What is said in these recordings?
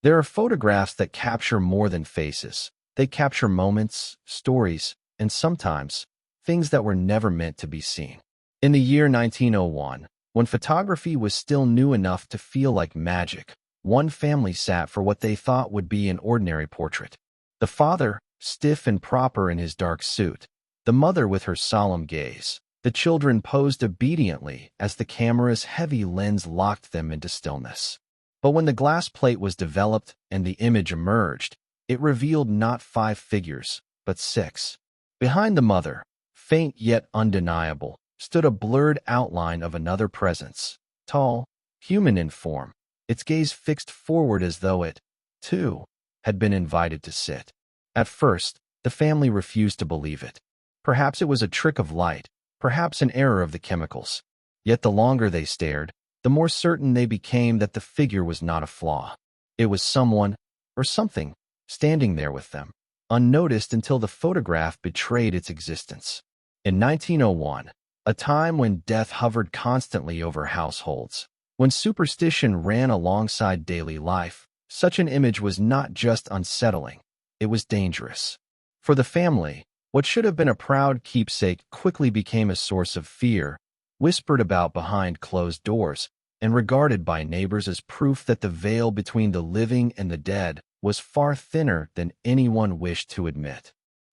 There are photographs that capture more than faces. They capture moments, stories, and sometimes things that were never meant to be seen. In the year 1901, when photography was still new enough to feel like magic, one family sat for what they thought would be an ordinary portrait. The father, stiff and proper in his dark suit, the mother with her solemn gaze. The children posed obediently as the camera's heavy lens locked them into stillness. But when the glass plate was developed and the image emerged, it revealed not 5 figures, but 6. Behind the mother, faint yet undeniable, stood a blurred outline of another presence, tall, human in form, its gaze fixed forward as though it, too, had been invited to sit. At first, the family refused to believe it. Perhaps it was a trick of light, perhaps an error of the chemicals. Yet the longer they stared, the more certain they became that the figure was not a flaw. It was someone, or something, standing there with them, unnoticed until the photograph betrayed its existence. In 1901, a time when death hovered constantly over households, when superstition ran alongside daily life, such an image was not just unsettling, it was dangerous. For the family, what should have been a proud keepsake quickly became a source of fear, whispered about behind closed doors, and regarded by neighbors as proof that the veil between the living and the dead was far thinner than anyone wished to admit.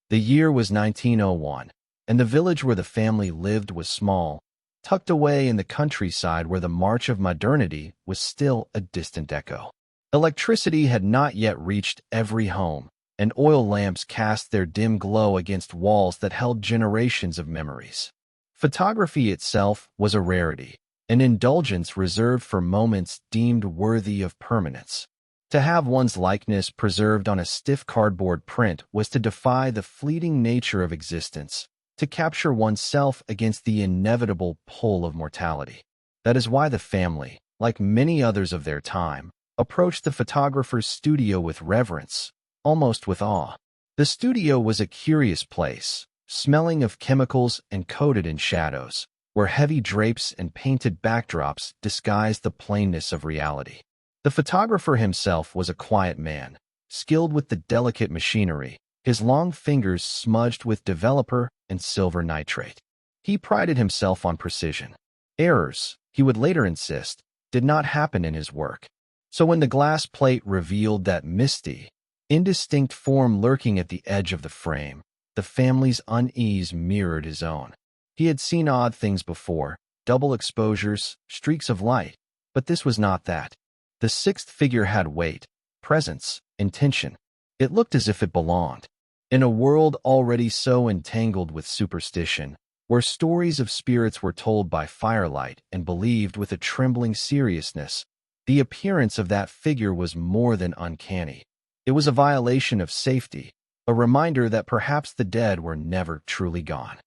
The year was 1901, and the village where the family lived was small, tucked away in the countryside where the march of modernity was still a distant echo. Electricity had not yet reached every home, and oil lamps cast their dim glow against walls that held generations of memories. Photography itself was a rarity, an indulgence reserved for moments deemed worthy of permanence. To have one's likeness preserved on a stiff cardboard print was to defy the fleeting nature of existence, to capture oneself against the inevitable pull of mortality. That is why the family, like many others of their time, approached the photographer's studio with reverence, almost with awe. The studio was a curious place, smelling of chemicals and coated in shadows, where heavy drapes and painted backdrops disguised the plainness of reality. The photographer himself was a quiet man, skilled with the delicate machinery, his long fingers smudged with developer and silver nitrate. He prided himself on precision. Errors, he would later insist, did not happen in his work. So when the glass plate revealed that misty, indistinct form lurking at the edge of the frame, the family's unease mirrored his own. He had seen odd things before, double exposures, streaks of light, but this was not that. The 6th figure had weight, presence, intention. It looked as if it belonged. In a world already so entangled with superstition, where stories of spirits were told by firelight and believed with a trembling seriousness, the appearance of that figure was more than uncanny. It was a violation of safety, a reminder that perhaps the dead were never truly gone.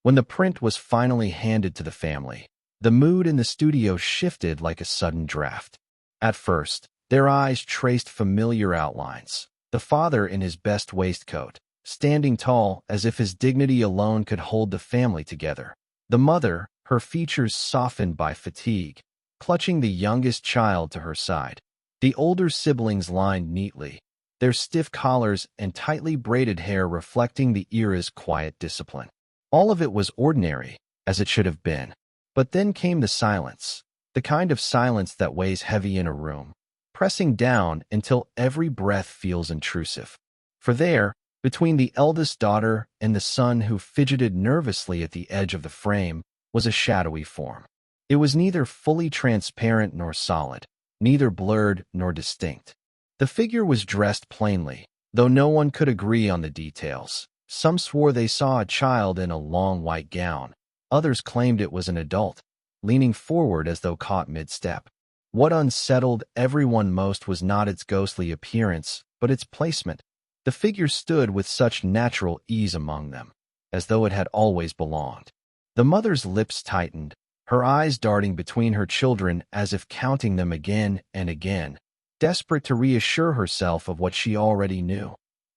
When the print was finally handed to the family, the mood in the studio shifted like a sudden draft. At first, their eyes traced familiar outlines. The father in his best waistcoat, standing tall as if his dignity alone could hold the family together. The mother, her features softened by fatigue, clutching the youngest child to her side. The older siblings lined neatly, their stiff collars and tightly braided hair reflecting the era's quiet discipline. All of it was ordinary, as it should have been. But then came the silence, the kind of silence that weighs heavy in a room, pressing down until every breath feels intrusive. For there, between the eldest daughter and the son who fidgeted nervously at the edge of the frame, was a shadowy form. It was neither fully transparent nor solid, neither blurred nor distinct. The figure was dressed plainly, though no one could agree on the details. Some swore they saw a child in a long white gown. Others claimed it was an adult, leaning forward as though caught mid-step. What unsettled everyone most was not its ghostly appearance, but its placement. The figure stood with such natural ease among them, as though it had always belonged. The mother's lips tightened, her eyes darting between her children as if counting them again and again, desperate to reassure herself of what she already knew.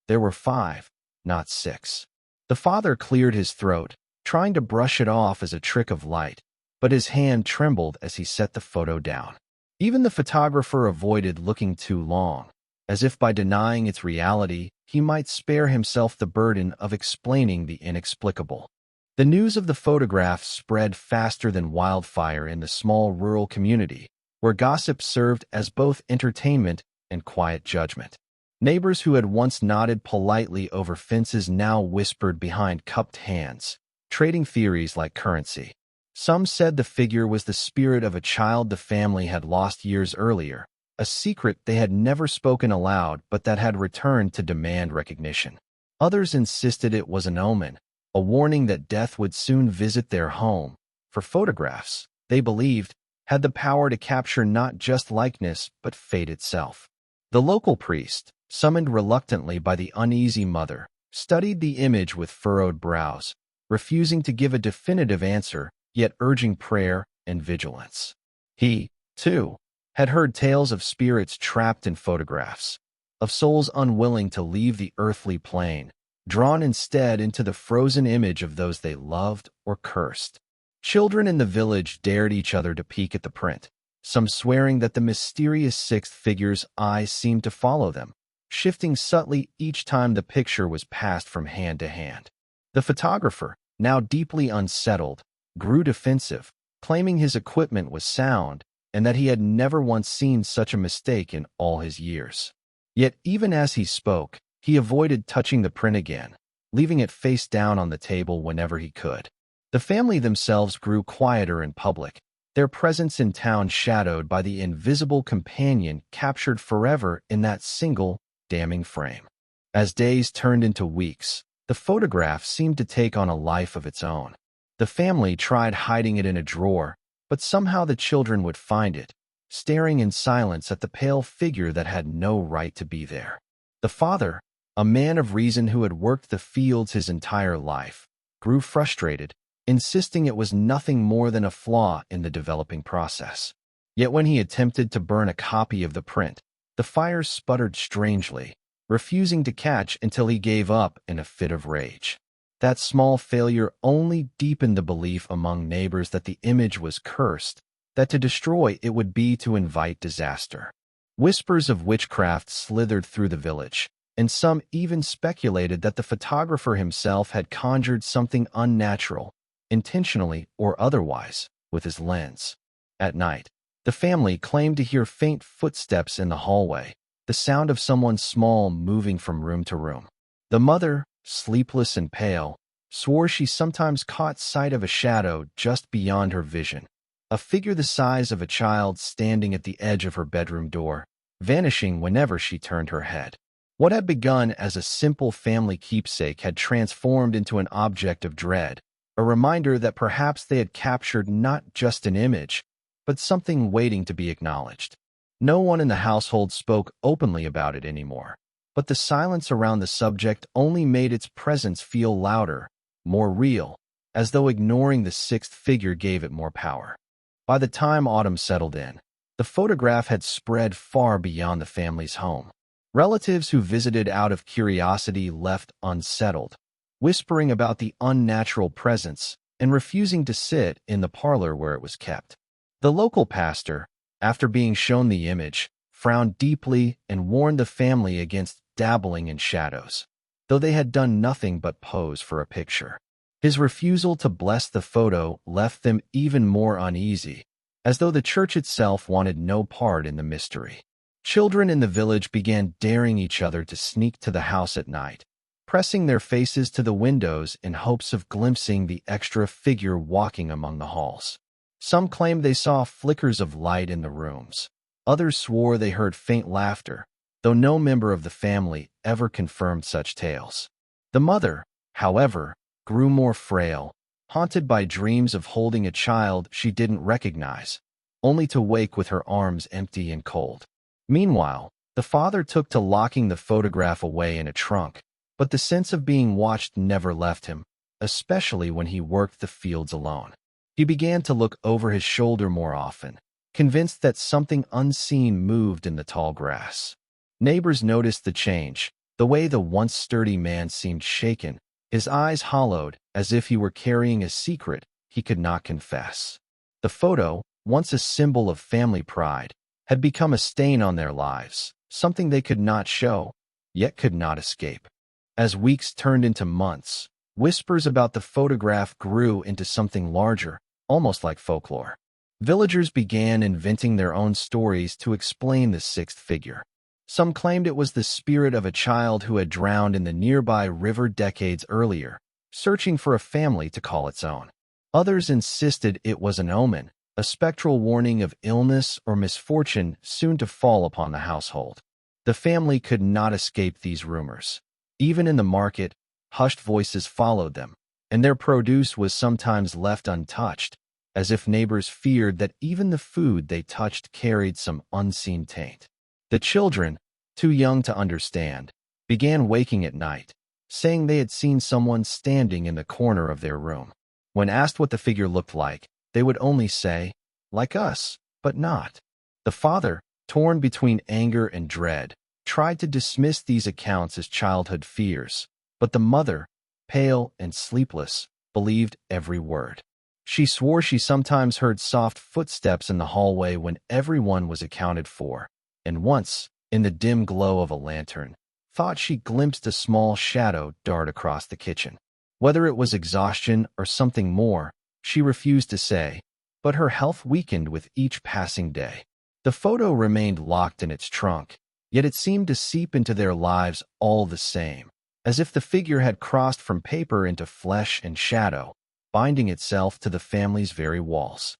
There were 5, not 6. The father cleared his throat, trying to brush it off as a trick of light, but his hand trembled as he set the photo down. Even the photographer avoided looking too long. as if by denying its reality, he might spare himself the burden of explaining the inexplicable. The news of the photograph spread faster than wildfire in the small rural community, where gossip served as both entertainment and quiet judgment. Neighbors who had once nodded politely over fences now whispered behind cupped hands, trading theories like currency. Some said the figure was the spirit of a child the family had lost years earlier, a secret they had never spoken aloud but that had returned to demand recognition. Others insisted it was an omen, a warning that death would soon visit their home, for photographs, they believed, had the power to capture not just likeness but fate itself. The local priest, summoned reluctantly by the uneasy mother, studied the image with furrowed brows, refusing to give a definitive answer, yet urging prayer and vigilance. He, too, had heard tales of spirits trapped in photographs, of souls unwilling to leave the earthly plane, drawn instead into the frozen image of those they loved or cursed. Children in the village dared each other to peek at the print, some swearing that the mysterious sixth figure's eyes seemed to follow them, shifting subtly each time the picture was passed from hand to hand. The photographer, now deeply unsettled, grew defensive, claiming his equipment was sound and that he had never once seen such a mistake in all his years. Yet even as he spoke, he avoided touching the print again, leaving it face down on the table whenever he could. The family themselves grew quieter in public, their presence in town shadowed by the invisible companion captured forever in that single, damning frame. As days turned into weeks, the photograph seemed to take on a life of its own. The family tried hiding it in a drawer, but somehow the children would find it, staring in silence at the pale figure that had no right to be there. The father, a man of reason who had worked the fields his entire life, grew frustrated, insisting it was nothing more than a flaw in the developing process. Yet when he attempted to burn a copy of the print, the fire sputtered strangely, refusing to catch until he gave up in a fit of rage. That small failure only deepened the belief among neighbors that the image was cursed, that to destroy it would be to invite disaster. Whispers of witchcraft slithered through the village, and some even speculated that the photographer himself had conjured something unnatural, intentionally or otherwise, with his lens. At night, the family claimed to hear faint footsteps in the hallway, the sound of someone small moving from room to room. The mother, sleepless and pale, swore she sometimes caught sight of a shadow just beyond her vision, a figure the size of a child standing at the edge of her bedroom door, vanishing whenever she turned her head. What had begun as a simple family keepsake had transformed into an object of dread, a reminder that perhaps they had captured not just an image, but something waiting to be acknowledged. No one in the household spoke openly about it anymore, but the silence around the subject only made its presence feel louder, more real, as though ignoring the sixth figure gave it more power. By the time autumn settled in, the photograph had spread far beyond the family's home. Relatives who visited out of curiosity left unsettled, whispering about the unnatural presence and refusing to sit in the parlor where it was kept. The local pastor, after being shown the image, frowned deeply and warned the family against dabbling in shadows, though they had done nothing but pose for a picture. His refusal to bless the photo left them even more uneasy, as though the church itself wanted no part in the mystery. Children in the village began daring each other to sneak to the house at night, pressing their faces to the windows in hopes of glimpsing the extra figure walking among the halls. Some claimed they saw flickers of light in the rooms. Others swore they heard faint laughter, though no member of the family ever confirmed such tales. The mother, however, grew more frail, haunted by dreams of holding a child she didn't recognize, only to wake with her arms empty and cold. Meanwhile, the father took to locking the photograph away in a trunk, but the sense of being watched never left him, especially when he worked the fields alone. He began to look over his shoulder more often, convinced that something unseen moved in the tall grass. Neighbors noticed the change, the way the once sturdy man seemed shaken, his eyes hollowed as if he were carrying a secret he could not confess. The photo, once a symbol of family pride, had become a stain on their lives, something they could not show, yet could not escape. As weeks turned into months, whispers about the photograph grew into something larger, almost like folklore. Villagers began inventing their own stories to explain the sixth figure. Some claimed it was the spirit of a child who had drowned in the nearby river decades earlier, searching for a family to call its own. Others insisted it was an omen, a spectral warning of illness or misfortune soon to fall upon the household. The family could not escape these rumors. Even in the market, hushed voices followed them, and their produce was sometimes left untouched, as if neighbors feared that even the food they touched carried some unseen taint. The children, too young to understand, began waking at night, saying they had seen someone standing in the corner of their room. When asked what the figure looked like, they would only say, "Like us, but not." The father, torn between anger and dread, tried to dismiss these accounts as childhood fears, but the mother, pale and sleepless, believed every word. She swore she sometimes heard soft footsteps in the hallway when everyone was accounted for, and once, in the dim glow of a lantern, thought she glimpsed a small shadow dart across the kitchen. Whether it was exhaustion or something more, she refused to say, but her health weakened with each passing day. The photo remained locked in its trunk, yet it seemed to seep into their lives all the same, as if the figure had crossed from paper into flesh and shadow, binding itself to the family's very walls.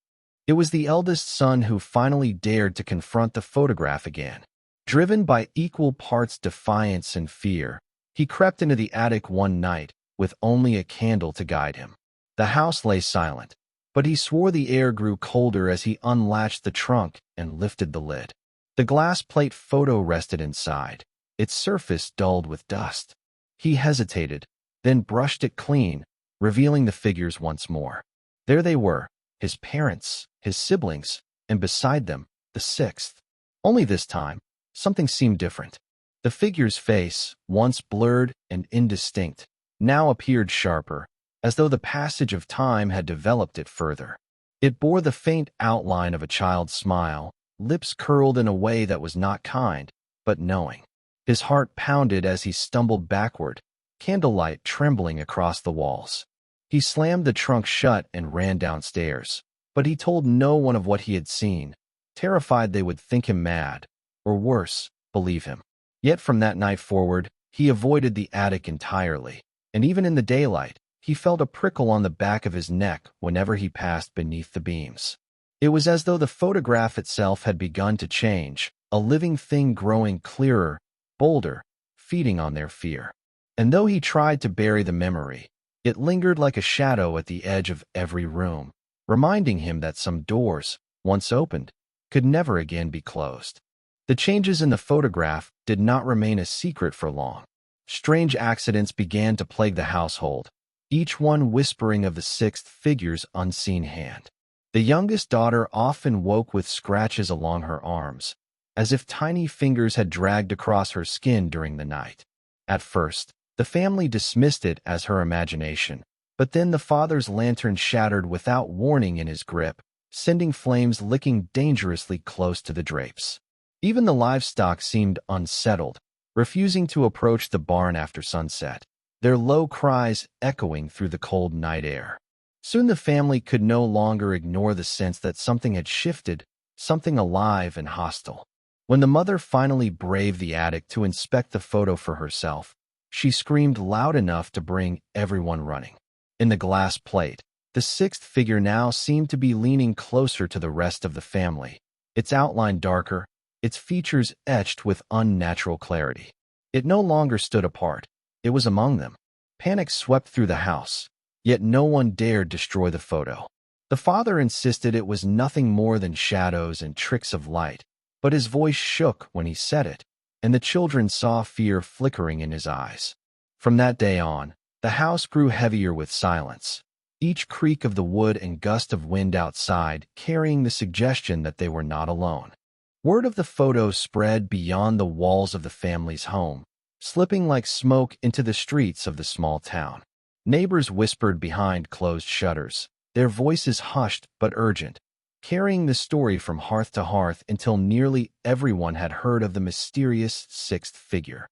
It was the eldest son who finally dared to confront the photograph again. Driven by equal parts defiance and fear, he crept into the attic one night with only a candle to guide him. The house lay silent, but he swore the air grew colder as he unlatched the trunk and lifted the lid. The glass plate photo rested inside, its surface dulled with dust. He hesitated, then brushed it clean, revealing the figures once more. There they were, his parents, his siblings, and beside them, the sixth. Only this time, something seemed different. The figure's face, once blurred and indistinct, now appeared sharper, as though the passage of time had developed it further. It bore the faint outline of a child's smile, lips curled in a way that was not kind, but knowing. His heart pounded as he stumbled backward, candlelight trembling across the walls. He slammed the trunk shut and ran downstairs, but he told no one of what he had seen, terrified they would think him mad, or worse, believe him. Yet from that night forward, he avoided the attic entirely, and even in the daylight, he felt a prickle on the back of his neck whenever he passed beneath the beams. It was as though the photograph itself had begun to change, a living thing growing clearer, bolder, feeding on their fear. And though he tried to bury the memory, it lingered like a shadow at the edge of every room, reminding him that some doors, once opened, could never again be closed. The changes in the photograph did not remain a secret for long. Strange accidents began to plague the household, each one whispering of the sixth figure's unseen hand. The youngest daughter often woke with scratches along her arms, as if tiny fingers had dragged across her skin during the night. At first, the family dismissed it as her imagination, but then the father's lantern shattered without warning in his grip, sending flames licking dangerously close to the drapes. Even the livestock seemed unsettled, refusing to approach the barn after sunset, their low cries echoing through the cold night air. Soon the family could no longer ignore the sense that something had shifted, something alive and hostile. When the mother finally braved the attic to inspect the photo for herself, she screamed loud enough to bring everyone running. In the glass plate, the sixth figure now seemed to be leaning closer to the rest of the family, its outline darker, its features etched with unnatural clarity. It no longer stood apart. It was among them. Panic swept through the house, yet no one dared destroy the photo. The father insisted it was nothing more than shadows and tricks of light, but his voice shook when he said it, and the children saw fear flickering in his eyes. From that day on, the house grew heavier with silence, each creak of the wood and gust of wind outside carrying the suggestion that they were not alone. Word of the photo spread beyond the walls of the family's home, slipping like smoke into the streets of the small town. Neighbors whispered behind closed shutters, their voices hushed but urgent. carrying the story from hearth to hearth until nearly everyone had heard of the mysterious sixth figure.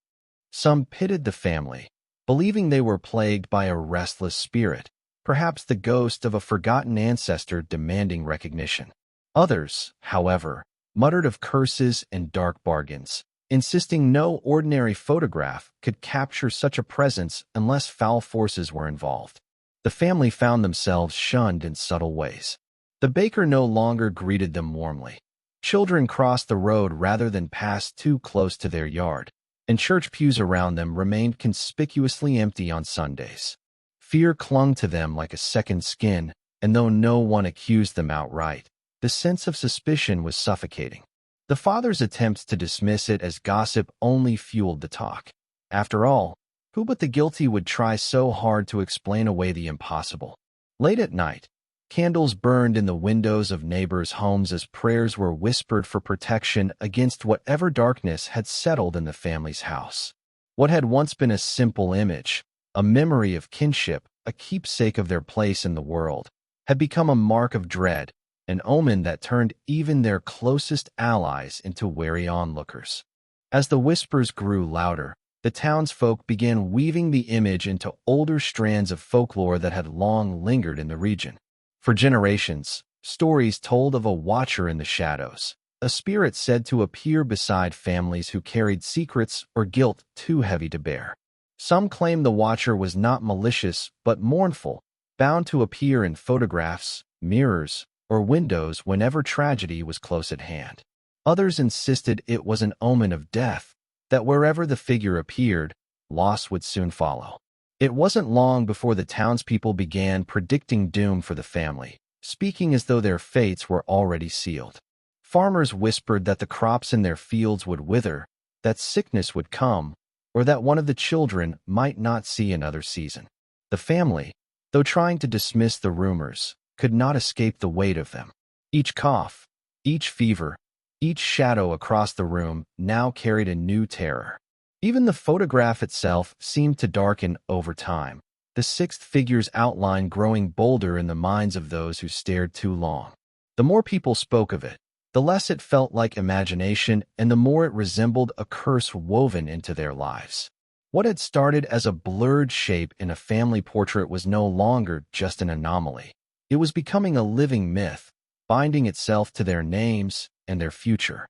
Some pitied the family, believing they were plagued by a restless spirit, perhaps the ghost of a forgotten ancestor demanding recognition. Others, however, muttered of curses and dark bargains, insisting no ordinary photograph could capture such a presence unless foul forces were involved. The family found themselves shunned in subtle ways. The baker no longer greeted them warmly. Children crossed the road rather than pass too close to their yard, and church pews around them remained conspicuously empty on Sundays. Fear clung to them like a second skin, and though no one accused them outright, the sense of suspicion was suffocating. The father's attempts to dismiss it as gossip only fueled the talk. After all, who but the guilty would try so hard to explain away the impossible? Late at night, candles burned in the windows of neighbors' homes as prayers were whispered for protection against whatever darkness had settled in the family's house. What had once been a simple image, a memory of kinship, a keepsake of their place in the world, had become a mark of dread, an omen that turned even their closest allies into wary onlookers. As the whispers grew louder, the townsfolk began weaving the image into older strands of folklore that had long lingered in the region. For generations, stories told of a watcher in the shadows, a spirit said to appear beside families who carried secrets or guilt too heavy to bear. Some claimed the watcher was not malicious but mournful, bound to appear in photographs, mirrors, or windows whenever tragedy was close at hand. Others insisted it was an omen of death, that wherever the figure appeared, loss would soon follow. It wasn't long before the townspeople began predicting doom for the family, speaking as though their fates were already sealed. Farmers whispered that the crops in their fields would wither, that sickness would come, or that one of the children might not see another season. The family, though trying to dismiss the rumors, could not escape the weight of them. Each cough, each fever, each shadow across the room now carried a new terror. Even the photograph itself seemed to darken over time, the sixth figure's outline growing bolder in the minds of those who stared too long. The more people spoke of it, the less it felt like imagination and the more it resembled a curse woven into their lives. What had started as a blurred shape in a family portrait was no longer just an anomaly. It was becoming a living myth, binding itself to their names and their future.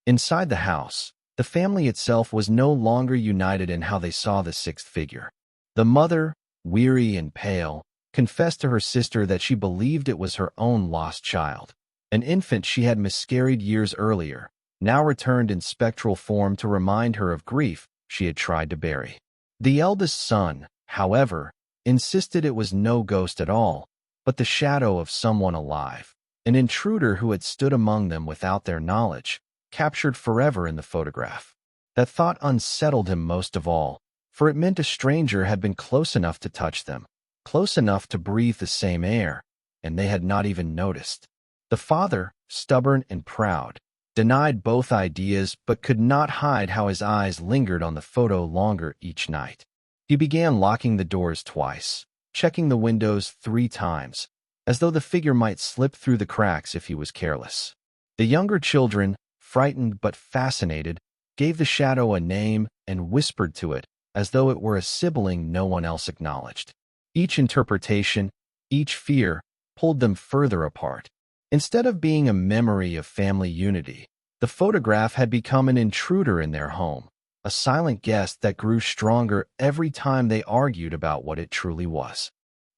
Inside the house, the family itself was no longer united in how they saw the sixth figure. The mother, weary and pale, confessed to her sister that she believed it was her own lost child. An infant she had miscarried years earlier, now returned in spectral form to remind her of grief she had tried to bury. The eldest son, however, insisted it was no ghost at all, but the shadow of someone alive, an intruder who had stood among them without their knowledge, captured forever in the photograph. That thought unsettled him most of all, for it meant a stranger had been close enough to touch them, close enough to breathe the same air, and they had not even noticed. The father, stubborn and proud, denied both ideas but could not hide how his eyes lingered on the photo longer each night. He began locking the doors twice, checking the windows 3 times, as though the figure might slip through the cracks if he was careless. The younger children, frightened but fascinated, gave the shadow a name and whispered to it as though it were a sibling no one else acknowledged. Each interpretation, each fear, pulled them further apart. Instead of being a memory of family unity, the photograph had become an intruder in their home, a silent guest that grew stronger every time they argued about what it truly was.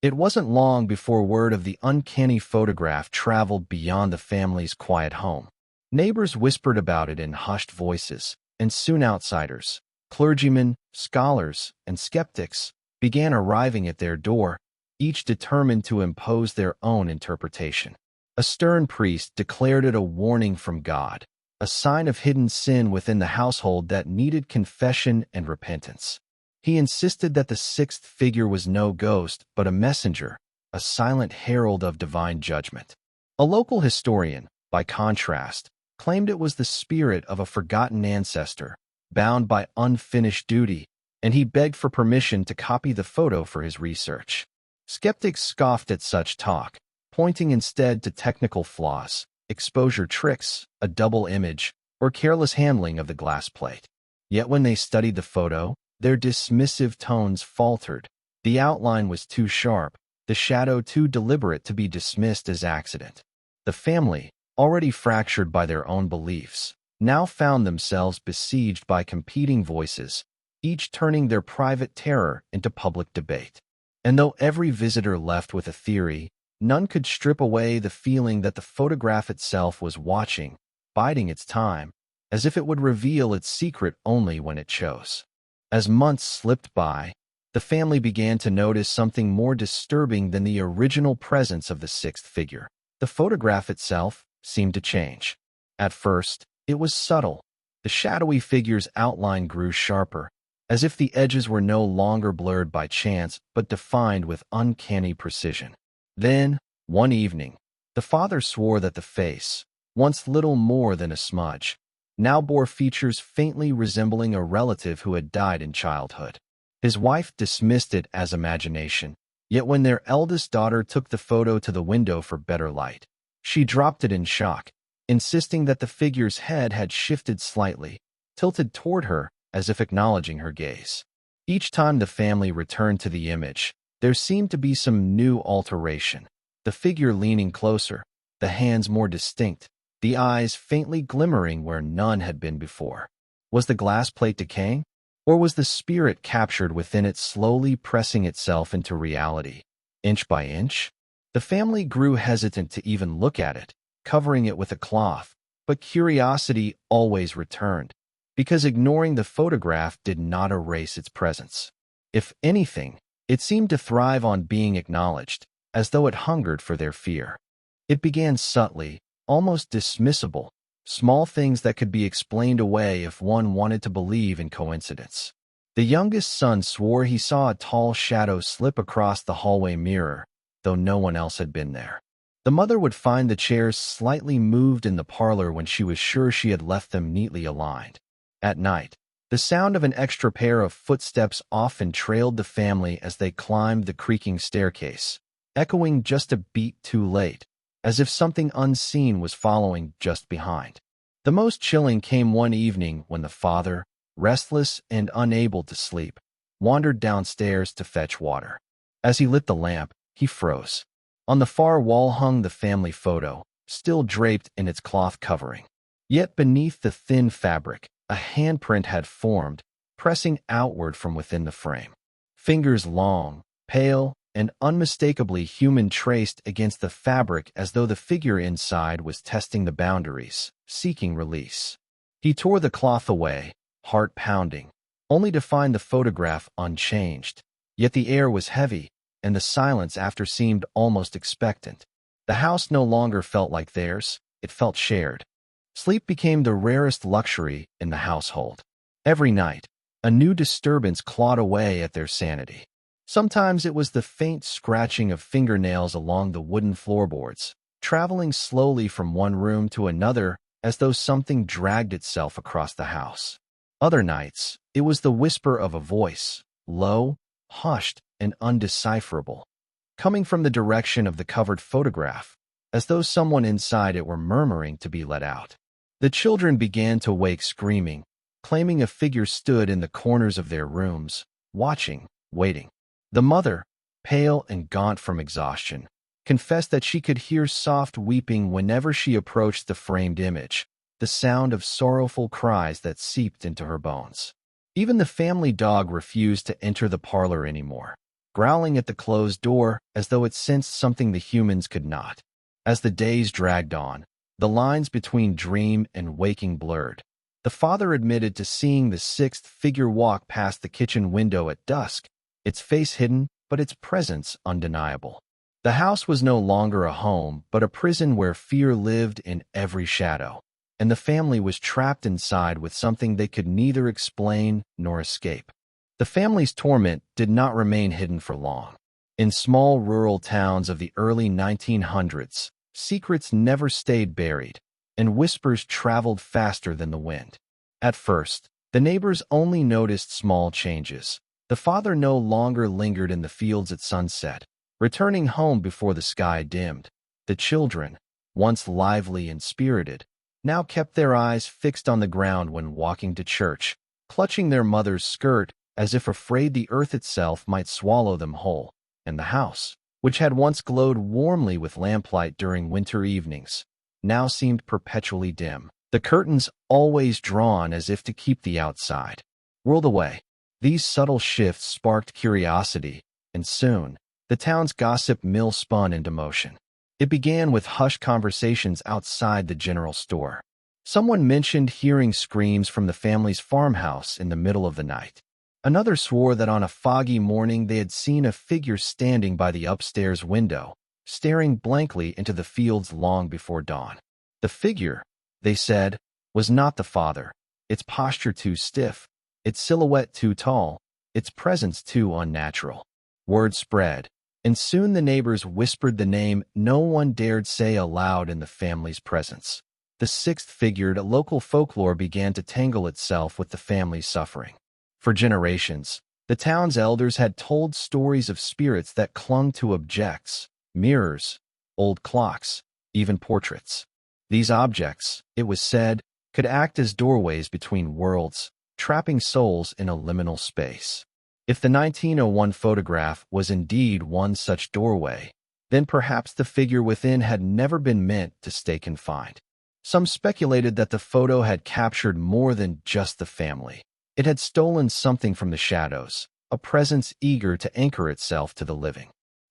It wasn't long before word of the uncanny photograph traveled beyond the family's quiet home. Neighbors whispered about it in hushed voices, and soon outsiders, clergymen, scholars, and skeptics, began arriving at their door, each determined to impose their own interpretation. A stern priest declared it a warning from God, a sign of hidden sin within the household that needed confession and repentance. He insisted that the sixth figure was no ghost, but a messenger, a silent herald of divine judgment. A local historian, by contrast, claimed it was the spirit of a forgotten ancestor, bound by unfinished duty, and he begged for permission to copy the photo for his research. Skeptics scoffed at such talk, pointing instead to technical flaws, exposure tricks, a double image, or careless handling of the glass plate. Yet when they studied the photo, their dismissive tones faltered. The outline was too sharp, the shadow too deliberate to be dismissed as accident. The family, already fractured by their own beliefs, now found themselves besieged by competing voices, each turning their private terror into public debate. And though every visitor left with a theory, none could strip away the feeling that the photograph itself was watching, biding its time, as if it would reveal its secret only when it chose. As months slipped by, the family began to notice something more disturbing than the original presence of the sixth figure. The photograph itself seemed to change. At first, it was subtle. The shadowy figure's outline grew sharper, as if the edges were no longer blurred by chance but defined with uncanny precision. Then, one evening, the father swore that the face, once little more than a smudge, now bore features faintly resembling a relative who had died in childhood. His wife dismissed it as imagination, yet when their eldest daughter took the photo to the window for better light, she dropped it in shock, insisting that the figure's head had shifted slightly, tilted toward her as if acknowledging her gaze. Each time the family returned to the image, there seemed to be some new alteration. The figure leaning closer, the hands more distinct, the eyes faintly glimmering where none had been before. Was the glass plate decaying? Or was the spirit captured within it slowly pressing itself into reality, inch by inch? The family grew hesitant to even look at it, covering it with a cloth, but curiosity always returned, because ignoring the photograph did not erase its presence. If anything, it seemed to thrive on being acknowledged, as though it hungered for their fear. It began subtly, almost dismissible, small things that could be explained away if one wanted to believe in coincidence. The youngest son swore he saw a tall shadow slip across the hallway mirror, though no one else had been there. The mother would find the chairs slightly moved in the parlor when she was sure she had left them neatly aligned. At night, the sound of an extra pair of footsteps often trailed the family as they climbed the creaking staircase, echoing just a beat too late, as if something unseen was following just behind. The most chilling came one evening when the father, restless and unable to sleep, wandered downstairs to fetch water. As he lit the lamp, he froze. On the far wall hung the family photo, still draped in its cloth covering. Yet beneath the thin fabric, a handprint had formed, pressing outward from within the frame. Fingers long, pale, and unmistakably human traced against the fabric as though the figure inside was testing the boundaries, seeking release. He tore the cloth away, heart pounding, only to find the photograph unchanged. Yet the air was heavy, and the silence after seemed almost expectant. The house no longer felt like theirs, it felt shared. Sleep became the rarest luxury in the household. Every night, a new disturbance clawed away at their sanity. Sometimes it was the faint scratching of fingernails along the wooden floorboards, traveling slowly from one room to another as though something dragged itself across the house. Other nights, it was the whisper of a voice, low, hushed, and undecipherable, coming from the direction of the covered photograph, as though someone inside it were murmuring to be let out. The children began to wake screaming, claiming a figure stood in the corners of their rooms, watching, waiting. The mother, pale and gaunt from exhaustion, confessed that she could hear soft weeping whenever she approached the framed image, the sound of sorrowful cries that seeped into her bones. Even the family dog refused to enter the parlor anymore, growling at the closed door as though it sensed something the humans could not. As the days dragged on, the lines between dream and waking blurred. The father admitted to seeing the sixth figure walk past the kitchen window at dusk, its face hidden, but its presence undeniable. The house was no longer a home, but a prison where fear lived in every shadow, and the family was trapped inside with something they could neither explain nor escape. The family's torment did not remain hidden for long. In small rural towns of the early 1900s, secrets never stayed buried, and whispers traveled faster than the wind. At first, the neighbors only noticed small changes. The father no longer lingered in the fields at sunset, returning home before the sky dimmed. The children, once lively and spirited, now kept their eyes fixed on the ground when walking to church, clutching their mother's skirt as if afraid the earth itself might swallow them whole. And the house, which had once glowed warmly with lamplight during winter evenings, now seemed perpetually dim, the curtains always drawn as if to keep the outside world away. These subtle shifts sparked curiosity, and soon, the town's gossip mill spun into motion. It began with hushed conversations outside the general store. Someone mentioned hearing screams from the family's farmhouse in the middle of the night. Another swore that on a foggy morning they had seen a figure standing by the upstairs window, staring blankly into the fields long before dawn. The figure, they said, was not the father, its posture too stiff, its silhouette too tall, its presence too unnatural. Word spread, and soon the neighbors whispered the name no one dared say aloud in the family's presence. The sixth figure, local folklore began to tangle itself with the family's suffering. For generations, the town's elders had told stories of spirits that clung to objects, mirrors, old clocks, even portraits. These objects, it was said, could act as doorways between worlds, trapping souls in a liminal space. If the 1901 photograph was indeed one such doorway, then perhaps the figure within had never been meant to stay confined. Some speculated that the photo had captured more than just the family. It had stolen something from the shadows, a presence eager to anchor itself to the living.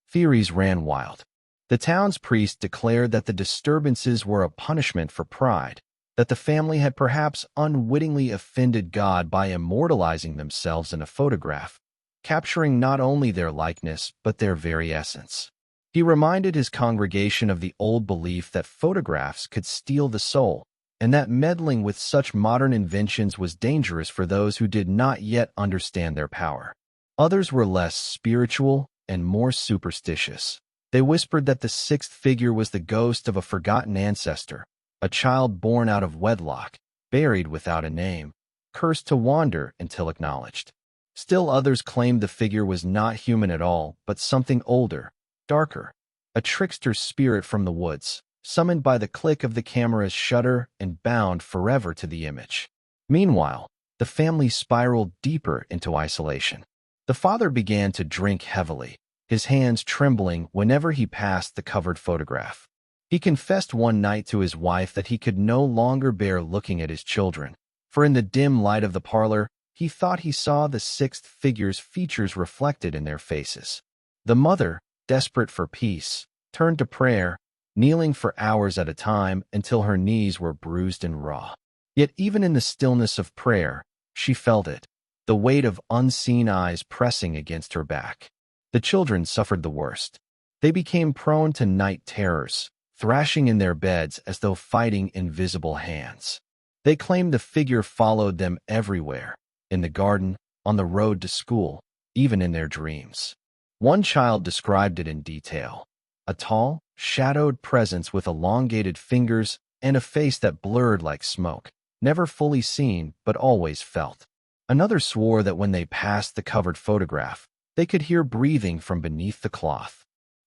Theories ran wild. The town's priest declared that the disturbances were a punishment for pride, that the family had perhaps unwittingly offended God by immortalizing themselves in a photograph, capturing not only their likeness but their very essence. He reminded his congregation of the old belief that photographs could steal the soul, and that meddling with such modern inventions was dangerous for those who did not yet understand their power. Others were less spiritual and more superstitious. They whispered that the sixth figure was the ghost of a forgotten ancestor, a child born out of wedlock, buried without a name, cursed to wander until acknowledged. Still others claimed the figure was not human at all, but something older, darker, a trickster spirit from the woods, summoned by the click of the camera's shutter and bound forever to the image. Meanwhile, the family spiraled deeper into isolation. The father began to drink heavily, his hands trembling whenever he passed the covered photograph. He confessed one night to his wife that he could no longer bear looking at his children, for in the dim light of the parlor, he thought he saw the sixth figure's features reflected in their faces. The mother, desperate for peace, turned to prayer, kneeling for hours at a time until her knees were bruised and raw. Yet even in the stillness of prayer, she felt it, the weight of unseen eyes pressing against her back. The children suffered the worst. They became prone to night terrors, thrashing in their beds as though fighting invisible hands. They claimed the figure followed them everywhere, in the garden, on the road to school, even in their dreams. One child described it in detail. A tall, shadowed presence with elongated fingers and a face that blurred like smoke, never fully seen but always felt. Another swore that when they passed the covered photograph, they could hear breathing from beneath the cloth.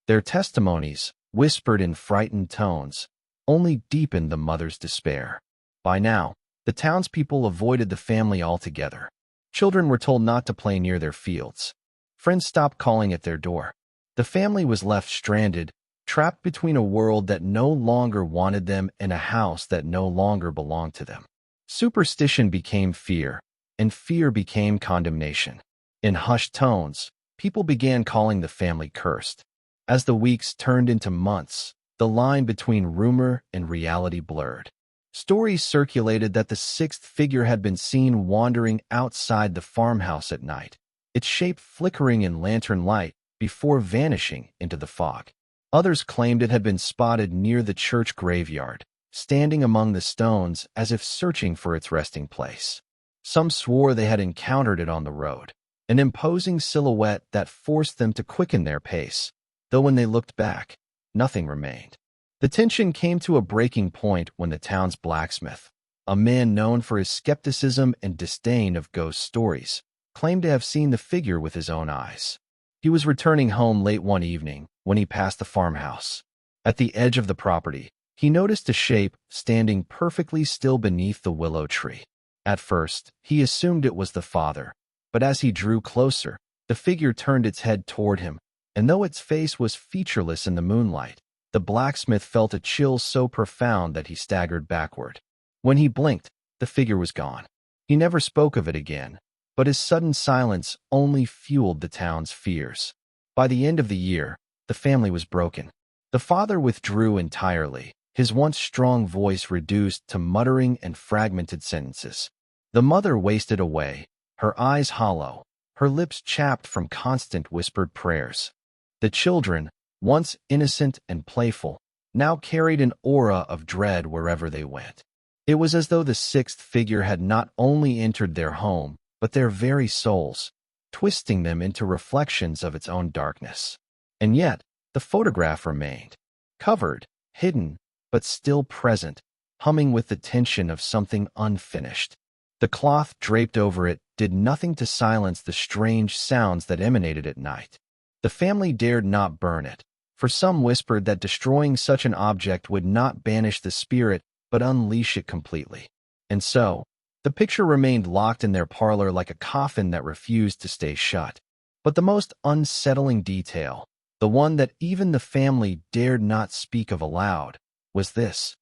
Their testimonies, whispered in frightened tones, only deepened the mother's despair. By now, the townspeople avoided the family altogether. Children were told not to play near their fields. Friends stopped calling at their door. The family was left stranded, trapped between a world that no longer wanted them and a house that no longer belonged to them. Superstition became fear, and fear became condemnation. In hushed tones, people began calling the family cursed. As the weeks turned into months, the line between rumor and reality blurred. Stories circulated that the sixth figure had been seen wandering outside the farmhouse at night, its shape flickering in lantern light before vanishing into the fog. Others claimed it had been spotted near the church graveyard, standing among the stones as if searching for its resting place. Some swore they had encountered it on the road, an imposing silhouette that forced them to quicken their pace, though when they looked back, nothing remained. The tension came to a breaking point when the town's blacksmith, a man known for his skepticism and disdain of ghost stories, claimed to have seen the figure with his own eyes. He was returning home late one evening when he passed the farmhouse. At the edge of the property, He noticed a shape standing perfectly still beneath the willow tree. At first, he assumed it was the father, but as he drew closer, the figure turned its head toward him, and though its face was featureless in the moonlight, the blacksmith felt a chill so profound that he staggered backward. When he blinked, the figure was gone. He never spoke of it again, but his sudden silence only fueled the town's fears. By the end of the year, the family was broken. The father withdrew entirely, his once strong voice reduced to muttering and fragmented sentences. The mother wasted away, her eyes hollow, her lips chapped from constant whispered prayers. The children, once innocent and playful, now carried an aura of dread wherever they went. It was as though the sixth figure had not only entered their home, but their very souls, twisting them into reflections of its own darkness. And yet, the photograph remained, covered, hidden, but still present, humming with the tension of something unfinished. The cloth draped over it did nothing to silence the strange sounds that emanated at night. The family dared not burn it, for some whispered that destroying such an object would not banish the spirit but unleash it completely. And so, the picture remained locked in their parlor like a coffin that refused to stay shut. But the most unsettling detail, the one that even the family dared not speak of aloud, was this.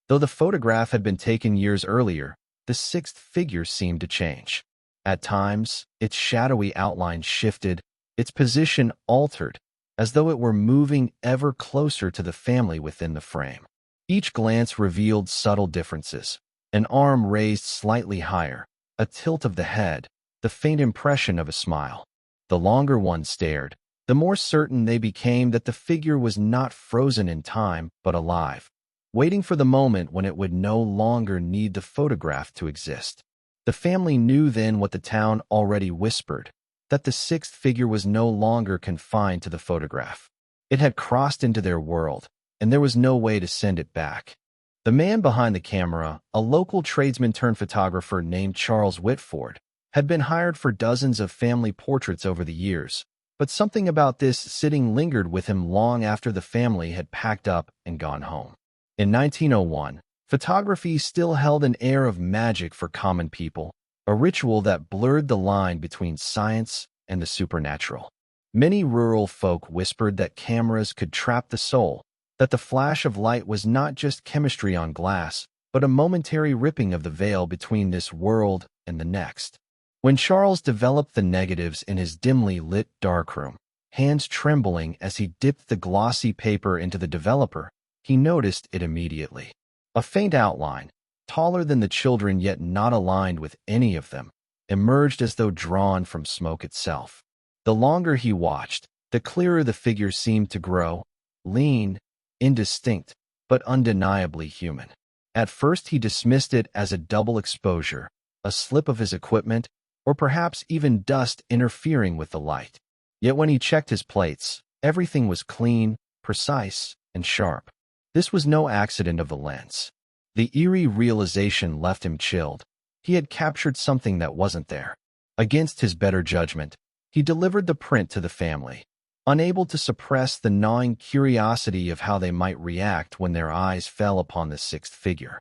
Though the photograph had been taken years earlier, the sixth figure seemed to change. At times, its shadowy outline shifted, its position altered, as though it were moving ever closer to the family within the frame. Each glance revealed subtle differences. An arm raised slightly higher, a tilt of the head, the faint impression of a smile. The longer one stared, the more certain they became that the figure was not frozen in time, but alive, waiting for the moment when it would no longer need the photograph to exist. The family knew then what the town already whispered, that the sixth figure was no longer confined to the photograph. It had crossed into their world, and there was no way to send it back. The man behind the camera, a local tradesman-turned-photographer named Charles Whitford, had been hired for dozens of family portraits over the years, but something about this sitting lingered with him long after the family had packed up and gone home. In 1901, photography still held an air of magic for common people, a ritual that blurred the line between science and the supernatural. Many rural folk whispered that cameras could trap the soul, that the flash of light was not just chemistry on glass, but a momentary ripping of the veil between this world and the next. When Charles developed the negatives in his dimly lit darkroom, hands trembling as he dipped the glossy paper into the developer, he noticed it immediately. A faint outline, taller than the children yet not aligned with any of them, emerged as though drawn from smoke itself. The longer he watched, the clearer the figure seemed to grow, lean, indistinct, but undeniably human. At first he dismissed it as a double exposure, a slip of his equipment, or perhaps even dust interfering with the light. Yet when he checked his plates, everything was clean, precise, and sharp. This was no accident of the lens. The eerie realization left him chilled. He had captured something that wasn't there. Against his better judgment, he delivered the print to the family, unable to suppress the gnawing curiosity of how they might react when their eyes fell upon the sixth figure.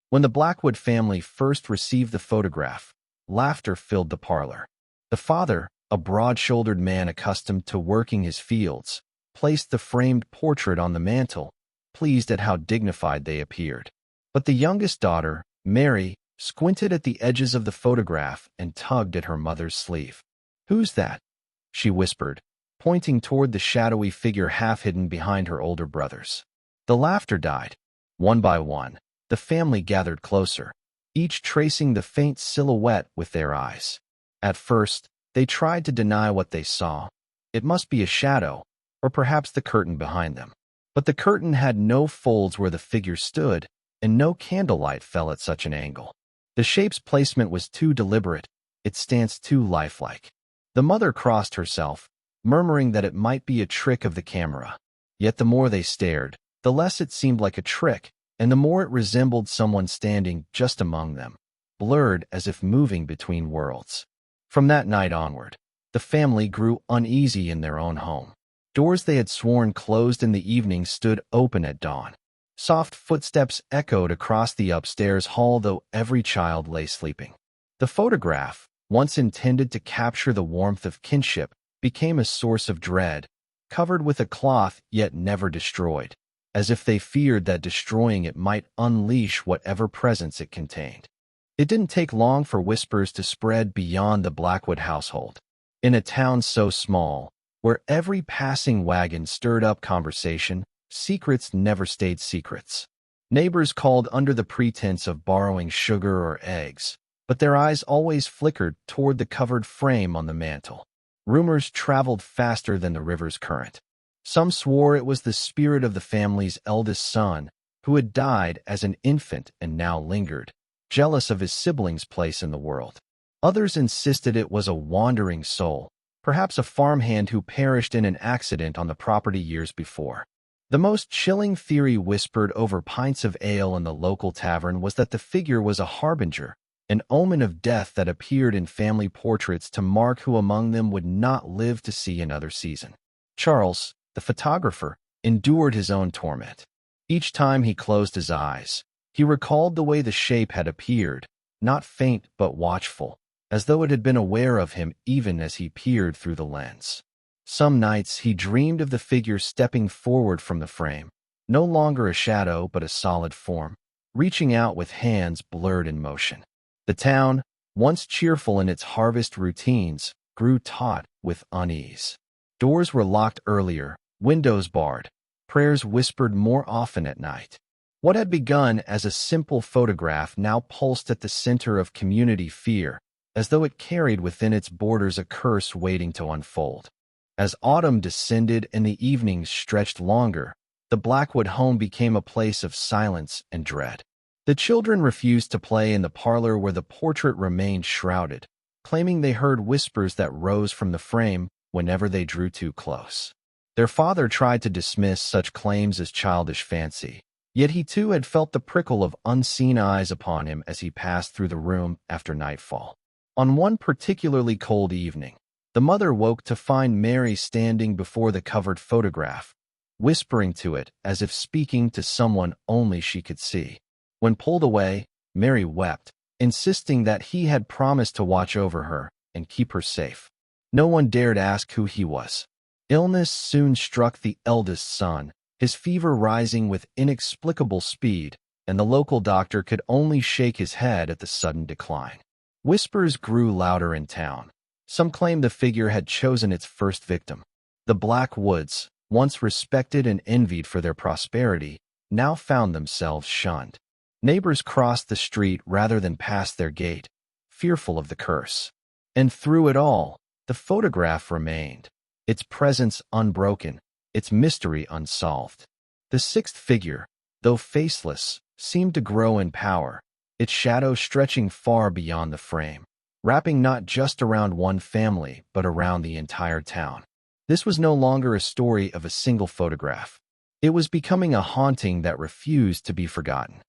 When the Blackwood family first received the photograph, laughter filled the parlor. The father, a broad-shouldered man accustomed to working his fields, placed the framed portrait on the mantel, pleased at how dignified they appeared. But the youngest daughter, Mary, squinted at the edges of the photograph and tugged at her mother's sleeve. "Who's that?" she whispered, pointing toward the shadowy figure half hidden behind her older brothers. The laughter died. One by one, the family gathered closer, each tracing the faint silhouette with their eyes. At first, they tried to deny what they saw. It must be a shadow, or perhaps the curtain behind them. But the curtain had no folds where the figure stood, and no candlelight fell at such an angle. The shape's placement was too deliberate, its stance too lifelike. The mother crossed herself, murmuring that it might be a trick of the camera. Yet the more they stared, the less it seemed like a trick, and the more it resembled someone standing just among them, blurred as if moving between worlds. From that night onward, the family grew uneasy in their own home. Doors they had sworn closed in the evening stood open at dawn. Soft footsteps echoed across the upstairs hall, though every child lay sleeping. The photograph, once intended to capture the warmth of kinship, became a source of dread, covered with a cloth yet never destroyed, as if they feared that destroying it might unleash whatever presence it contained. It didn't take long for whispers to spread beyond the Blackwood household. In a town so small, where every passing wagon stirred up conversation, secrets never stayed secrets. Neighbors called under the pretense of borrowing sugar or eggs, but their eyes always flickered toward the covered frame on the mantel. Rumors traveled faster than the river's current. Some swore it was the spirit of the family's eldest son, who had died as an infant and now lingered, jealous of his siblings' place in the world. Others insisted it was a wandering soul, perhaps a farmhand who perished in an accident on the property years before. The most chilling theory whispered over pints of ale in the local tavern was that the figure was a harbinger, an omen of death that appeared in family portraits to mark who among them would not live to see another season. Charles, the photographer, endured his own torment. Each time he closed his eyes, he recalled the way the shape had appeared, not faint but watchful, as though it had been aware of him even as he peered through the lens. Some nights he dreamed of the figure stepping forward from the frame, no longer a shadow but a solid form, reaching out with hands blurred in motion. The town, once cheerful in its harvest routines, grew taut with unease. Doors were locked earlier, windows barred, prayers whispered more often at night. What had begun as a simple photograph now pulsed at the center of community fear, as though it carried within its borders a curse waiting to unfold. As autumn descended and the evenings stretched longer, the Blackwood home became a place of silence and dread. The children refused to play in the parlor where the portrait remained shrouded, claiming they heard whispers that rose from the frame whenever they drew too close. Their father tried to dismiss such claims as childish fancy, yet he too had felt the prickle of unseen eyes upon him as he passed through the room after nightfall. On one particularly cold evening, the mother woke to find Mary standing before the covered photograph, whispering to it as if speaking to someone only she could see. When pulled away, Mary wept, insisting that he had promised to watch over her and keep her safe. No one dared ask who he was. Illness soon struck the eldest son, his fever rising with inexplicable speed, and the local doctor could only shake his head at the sudden decline. Whispers grew louder in town. Some claimed the figure had chosen its first victim. The Blackwoods, once respected and envied for their prosperity, now found themselves shunned. Neighbors crossed the street rather than passed their gate, fearful of the curse. And through it all, the photograph remained, its presence unbroken, its mystery unsolved. The sixth figure, though faceless, seemed to grow in power, its shadow stretching far beyond the frame, wrapping not just around one family but around the entire town. This was no longer a story of a single photograph. It was becoming a haunting that refused to be forgotten.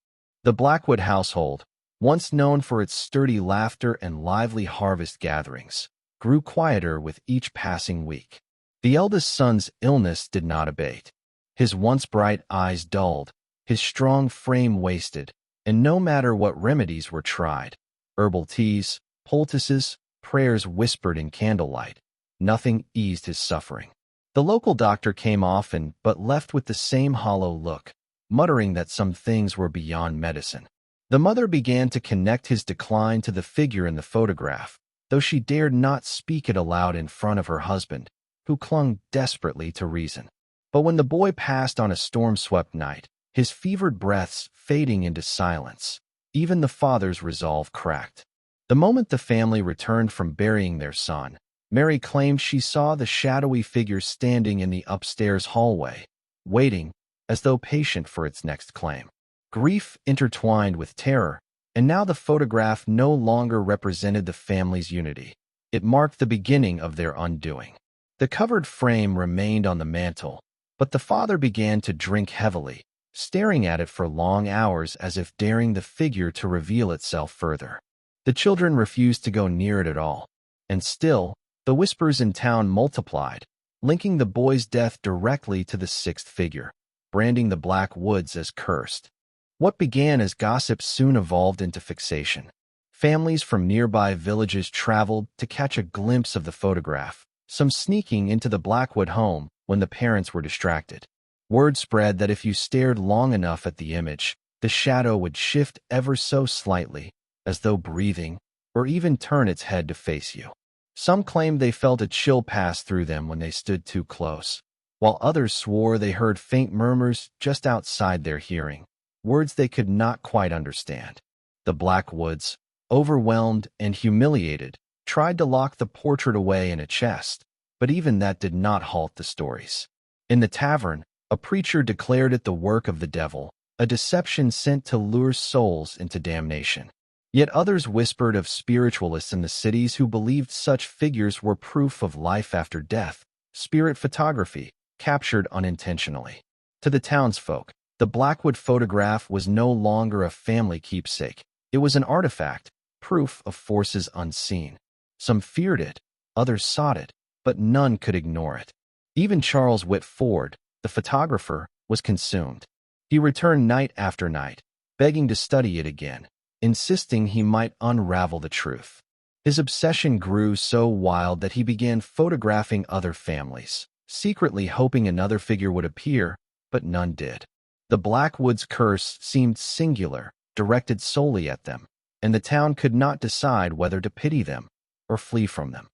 The Blackwood household, once known for its sturdy laughter and lively harvest gatherings, grew quieter with each passing week. The eldest son's illness did not abate. His once bright eyes dulled, his strong frame wasted, and no matter what remedies were tried, herbal teas, poultices, prayers whispered in candlelight, nothing eased his suffering. The local doctor came often but left with the same hollow look, muttering that some things were beyond medicine. The mother began to connect his decline to the figure in the photograph, though she dared not speak it aloud in front of her husband, who clung desperately to reason. But when the boy passed on a storm-swept night, his fevered breaths fading into silence, even the father's resolve cracked. The moment the family returned from burying their son, Mary claimed she saw the shadowy figure standing in the upstairs hallway, waiting, as though patient for its next claim. Grief intertwined with terror, and now the photograph no longer represented the family's unity. It marked the beginning of their undoing. The covered frame remained on the mantel, but the father began to drink heavily, staring at it for long hours as if daring the figure to reveal itself further. The children refused to go near it at all, and still, the whispers in town multiplied, linking the boy's death directly to the sixth figure. branding the Blackwoods as cursed. What began as gossip soon evolved into fixation. Families from nearby villages traveled to catch a glimpse of the photograph, some sneaking into the Blackwood home when the parents were distracted. Word spread that if you stared long enough at the image, the shadow would shift ever so slightly, as though breathing, or even turn its head to face you. Some claimed they felt a chill pass through them when they stood too close, while others swore they heard faint murmurs just outside their hearing, words they could not quite understand. The Blackwoods, overwhelmed and humiliated, tried to lock the portrait away in a chest, but even that did not halt the stories. In the tavern, a preacher declared it the work of the devil, a deception sent to lure souls into damnation. Yet others whispered of spiritualists in the cities who believed such figures were proof of life after death, spirit photography, captured unintentionally. To the townsfolk, the Blackwood photograph was no longer a family keepsake. It was an artifact, proof of forces unseen. Some feared it, others sought it, but none could ignore it. Even Charles Whitford, the photographer, was consumed. He returned night after night, begging to study it again, insisting he might unravel the truth. His obsession grew so wild that he began photographing other families, secretly hoping another figure would appear, but none did. The Blackwoods' curse seemed singular, directed solely at them, and the town could not decide whether to pity them or flee from them.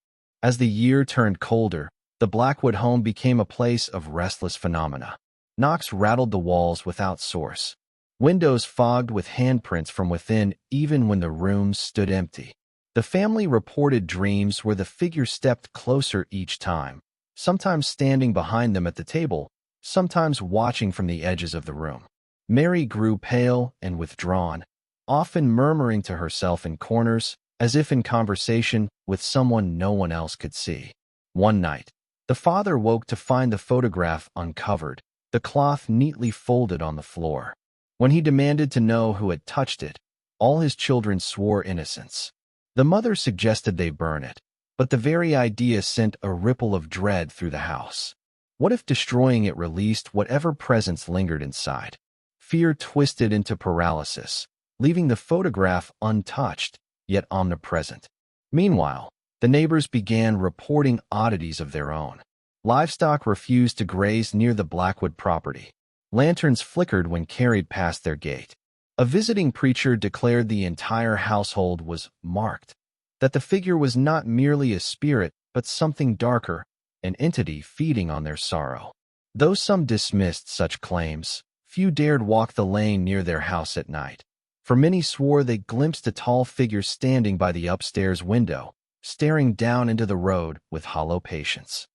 As the year turned colder, the Blackwood home became a place of restless phenomena. Knocks rattled the walls without source. Windows fogged with handprints from within even when the rooms stood empty. The family reported dreams where the figure stepped closer each time, sometimes standing behind them at the table, sometimes watching from the edges of the room. Mary grew pale and withdrawn, often murmuring to herself in corners, as if in conversation with someone no one else could see. One night, the father woke to find the photograph uncovered, the cloth neatly folded on the floor. When he demanded to know who had touched it, all his children swore innocence. The mother suggested they burn it, but the very idea sent a ripple of dread through the house. What if destroying it released whatever presence lingered inside? Fear twisted into paralysis, leaving the photograph untouched, yet omnipresent. Meanwhile, the neighbors began reporting oddities of their own. Livestock refused to graze near the Blackwood property. Lanterns flickered when carried past their gate. A visiting preacher declared the entire household was marked, that the figure was not merely a spirit but something darker, an entity feeding on their sorrow. Though some dismissed such claims, few dared walk the lane near their house at night, for many swore they glimpsed a tall figure standing by the upstairs window, staring down into the road with hollow patience.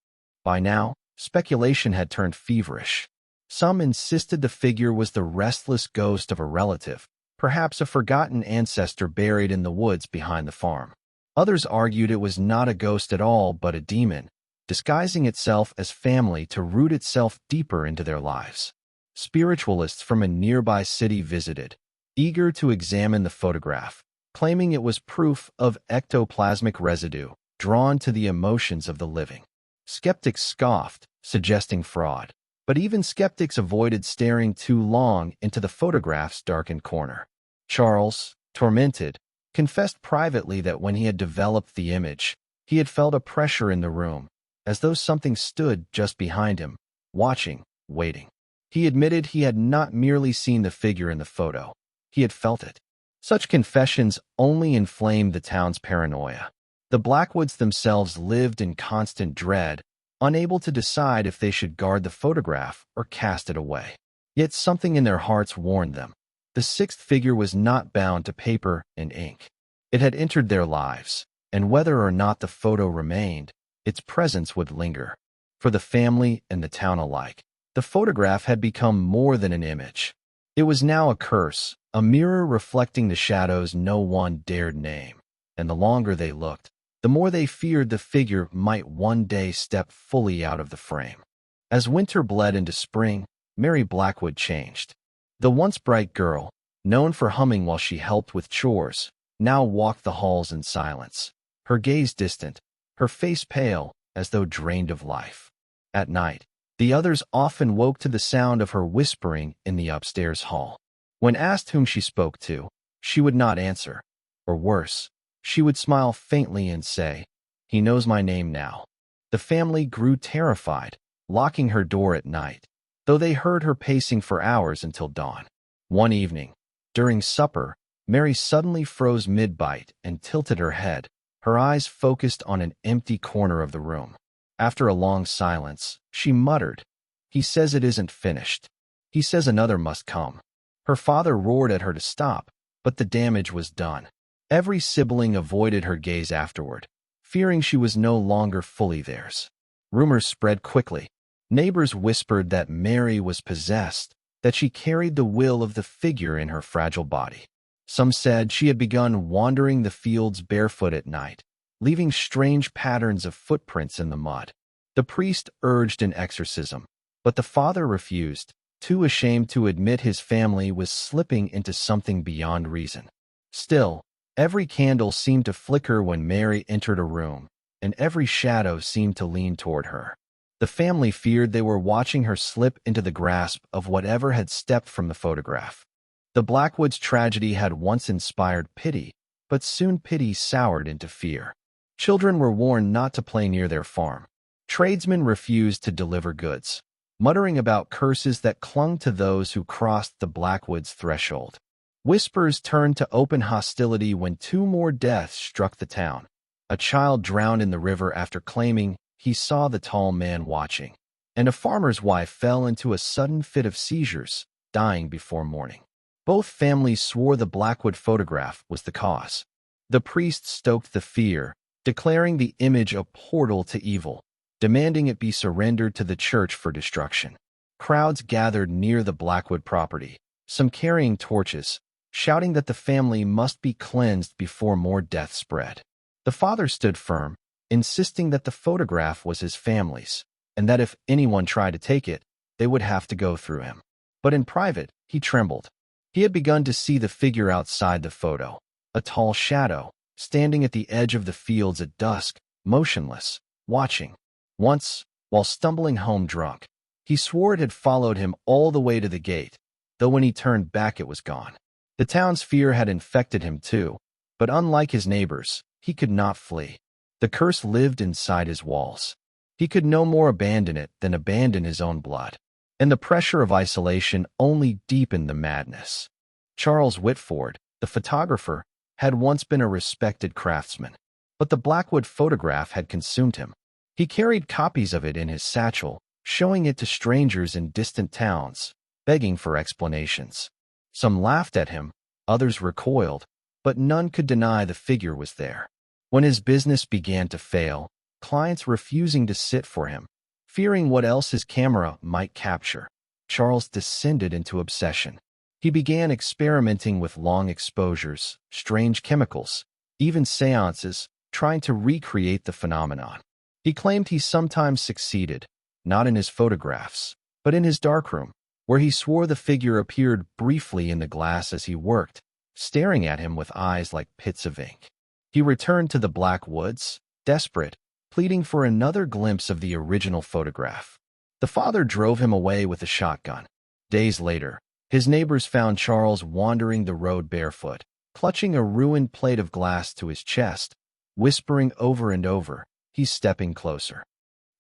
By now, speculation had turned feverish. Some insisted the figure was the restless ghost of a relative, perhaps a forgotten ancestor buried in the woods behind the farm. Others argued it was not a ghost at all but a demon, disguising itself as family to root itself deeper into their lives. Spiritualists from a nearby city visited, eager to examine the photograph, claiming it was proof of ectoplasmic residue drawn to the emotions of the living. Skeptics scoffed, suggesting fraud, but even skeptics avoided staring too long into the photograph's darkened corner. Charles, tormented, confessed privately that when he had developed the image, he had felt a pressure in the room, as though something stood just behind him, watching, waiting. He admitted he had not merely seen the figure in the photo, he had felt it. Such confessions only inflamed the town's paranoia. The Blackwoods themselves lived in constant dread, unable to decide if they should guard the photograph or cast it away. Yet something in their hearts warned them. The sixth figure was not bound to paper and ink. It had entered their lives, and whether or not the photo remained, its presence would linger. For the family and the town alike, the photograph had become more than an image. It was now a curse, a mirror reflecting the shadows no one dared name. And the longer they looked, the more they feared the figure might one day step fully out of the frame. As winter bled into spring, Mary Blackwood changed. The once bright girl, known for humming while she helped with chores, now walked the halls in silence, her gaze distant, her face pale, as though drained of life. At night, The others often woke to the sound of her whispering in the upstairs hall. When asked whom she spoke to, she would not answer. Or worse, she would smile faintly and say, "He knows my name now." The family grew terrified, locking her door at night, though they heard her pacing for hours until dawn. One evening, during supper, Mary suddenly froze mid-bite and tilted her head, her eyes focused on an empty corner of the room. After a long silence, she muttered, "He says it isn't finished. He says another must come." Her father roared at her to stop, but the damage was done. Every sibling avoided her gaze afterward, fearing she was no longer fully theirs. Rumors spread quickly. Neighbors whispered that Mary was possessed, that she carried the will of the figure in her fragile body. Some said she had begun wandering the fields barefoot at night, leaving strange patterns of footprints in the mud. The priest urged an exorcism, but the father refused, too ashamed to admit his family was slipping into something beyond reason. Still, every candle seemed to flicker when Mary entered a room, and every shadow seemed to lean toward her. The family feared they were watching her slip into the grasp of whatever had stepped from the photograph. The Blackwoods tragedy had once inspired pity, but soon pity soured into fear. Children were warned not to play near their farm. Tradesmen refused to deliver goods, muttering about curses that clung to those who crossed the Blackwoods threshold. Whispers turned to open hostility when two more deaths struck the town. A child drowned in the river after claiming he saw the tall man watching, and a farmer's wife fell into a sudden fit of seizures, dying before morning. Both families swore the Blackwood photograph was the cause. The priest stoked the fear, declaring the image a portal to evil, demanding it be surrendered to the church for destruction. Crowds gathered near the Blackwood property, some carrying torches, shouting that the family must be cleansed before more death spread. The father stood firm, insisting that the photograph was his family's, and that if anyone tried to take it, they would have to go through him. But in private, he trembled. He had begun to see the figure outside the photo, a tall shadow, standing at the edge of the fields at dusk, motionless, watching. Once, while stumbling home drunk, he swore it had followed him all the way to the gate, though when he turned back it was gone. The town's fear had infected him too, but unlike his neighbors, he could not flee. The curse lived inside his walls. He could no more abandon it than abandon his own blood. And the pressure of isolation only deepened the madness. Charles Whitford, the photographer, had once been a respected craftsman, but the Blackwood photograph had consumed him. He carried copies of it in his satchel, showing it to strangers in distant towns, begging for explanations. Some laughed at him, others recoiled, but none could deny the figure was there. When his business began to fail, clients refusing to sit for him, fearing what else his camera might capture, Charles descended into obsession. He began experimenting with long exposures, strange chemicals, even seances, trying to recreate the phenomenon. He claimed he sometimes succeeded, not in his photographs, but in his darkroom, where he swore the figure appeared briefly in the glass as he worked, staring at him with eyes like pits of ink. He returned to the Blackwoods, desperate, pleading for another glimpse of the original photograph. The father drove him away with a shotgun. Days later, his neighbors found Charles wandering the road barefoot, clutching a ruined plate of glass to his chest, whispering over and over, "He's stepping closer."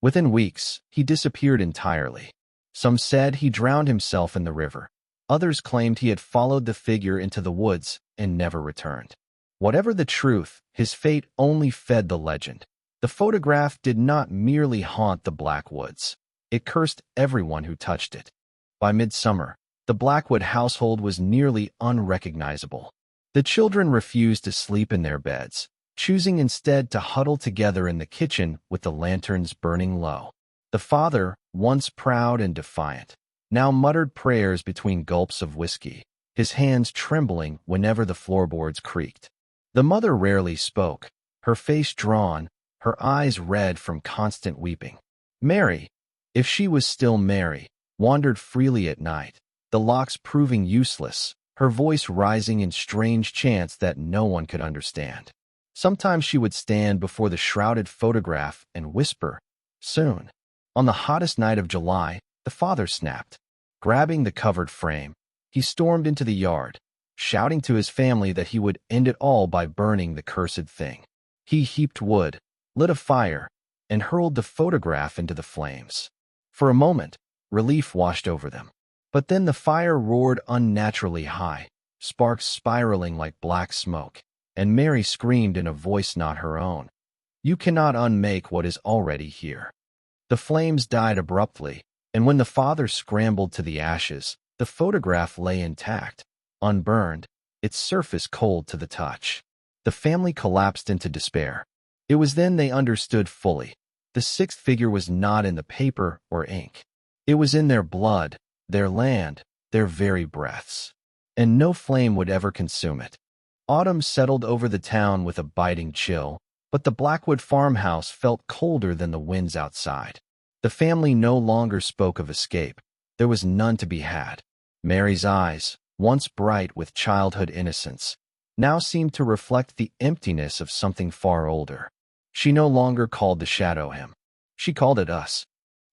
Within weeks, he disappeared entirely. Some said he drowned himself in the river. Others claimed he had followed the figure into the woods and never returned. Whatever the truth, his fate only fed the legend. The photograph did not merely haunt the Blackwoods. It cursed everyone who touched it. By midsummer, the Blackwood household was nearly unrecognizable. The children refused to sleep in their beds, choosing instead to huddle together in the kitchen with the lanterns burning low. The father, once proud and defiant, now muttered prayers between gulps of whiskey, his hands trembling whenever the floorboards creaked. The mother rarely spoke, her face drawn, her eyes red from constant weeping. Mary, if she was still Mary, wandered freely at night, the locks proving useless, her voice rising in strange chants that no one could understand. Sometimes she would stand before the shrouded photograph and whisper, "Soon." On the hottest night of July, the father snapped. Grabbing the covered frame, he stormed into the yard, shouting to his family that he would end it all by burning the cursed thing. He heaped wood, lit a fire, and hurled the photograph into the flames. For a moment, relief washed over them. But then the fire roared unnaturally high, sparks spiraling like black smoke, and Mary screamed in a voice not her own, "You cannot unmake what is already here." The flames died abruptly, and when the father scrambled to the ashes, the photograph lay intact, unburned, its surface cold to the touch. The family collapsed into despair. It was then they understood fully. The sixth figure was not in the paper or ink. It was in their blood, their land, their very breaths. And no flame would ever consume it. Autumn settled over the town with a biting chill, but the Blackwood farmhouse felt colder than the winds outside. The family no longer spoke of escape. There was none to be had. Mary's eyes, once bright with childhood innocence, now seemed to reflect the emptiness of something far older. She no longer called the shadow him. She called it us.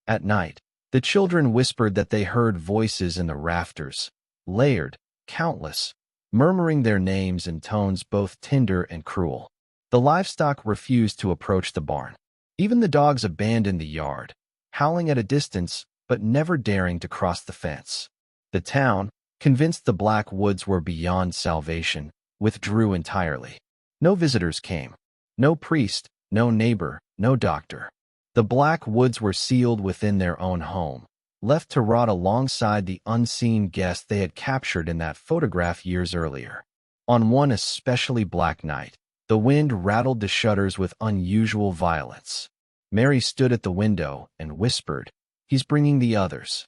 At night, the children whispered that they heard voices in the rafters, layered, countless, murmuring their names in tones both tender and cruel. The livestock refused to approach the barn. Even the dogs abandoned the yard, howling at a distance but never daring to cross the fence. The town, convinced the Blackwoods were beyond salvation, withdrew entirely. No visitors came. No priest, no neighbor, no doctor. The Blackwoods were sealed within their own home, left to rot alongside the unseen guest they had captured in that photograph years earlier. On one especially black night, the wind rattled the shutters with unusual violence. Mary stood at the window and whispered, "He's bringing the others."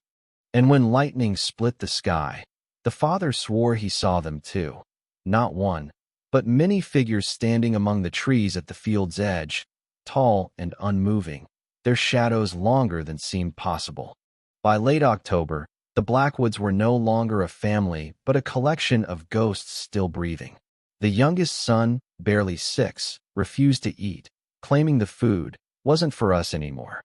And when lightning split the sky, the father swore he saw them too. Not one, but many figures standing among the trees at the field's edge, tall and unmoving, their shadows longer than seemed possible. By late October, the Blackwoods were no longer a family but a collection of ghosts still breathing. The youngest son, barely 6, refused to eat, claiming the food wasn't for us anymore.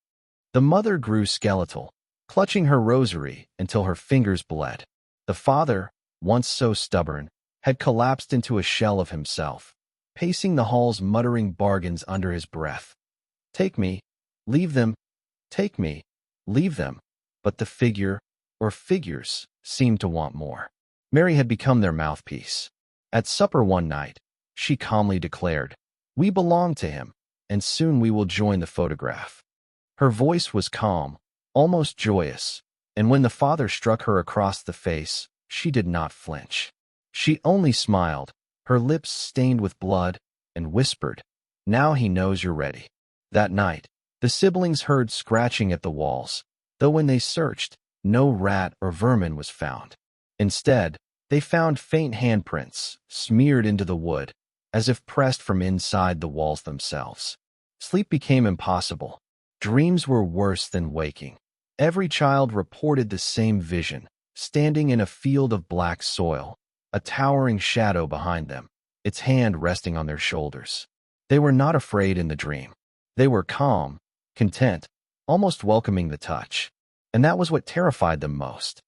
The mother grew skeletal, clutching her rosary until her fingers bled. The father, once so stubborn, had collapsed into a shell of himself, pacing the halls muttering bargains under his breath. "Take me, leave them, take me, leave them." But the figure, or figures, seemed to want more. Mary had become their mouthpiece. At supper one night, she calmly declared, "We belong to him, and soon we will join the photograph." Her voice was calm, almost joyous, and when the father struck her across the face, she did not flinch. She only smiled, her lips stained with blood, and whispered, "Now he knows you're ready." That night, the siblings heard scratching at the walls, though when they searched, no rat or vermin was found. Instead, they found faint handprints smeared into the wood, as if pressed from inside the walls themselves. Sleep became impossible. Dreams were worse than waking. Every child reported the same vision, standing in a field of black soil, a towering shadow behind them, its hand resting on their shoulders. They were not afraid in the dream. They were calm, content, almost welcoming the touch. And that was what terrified them most.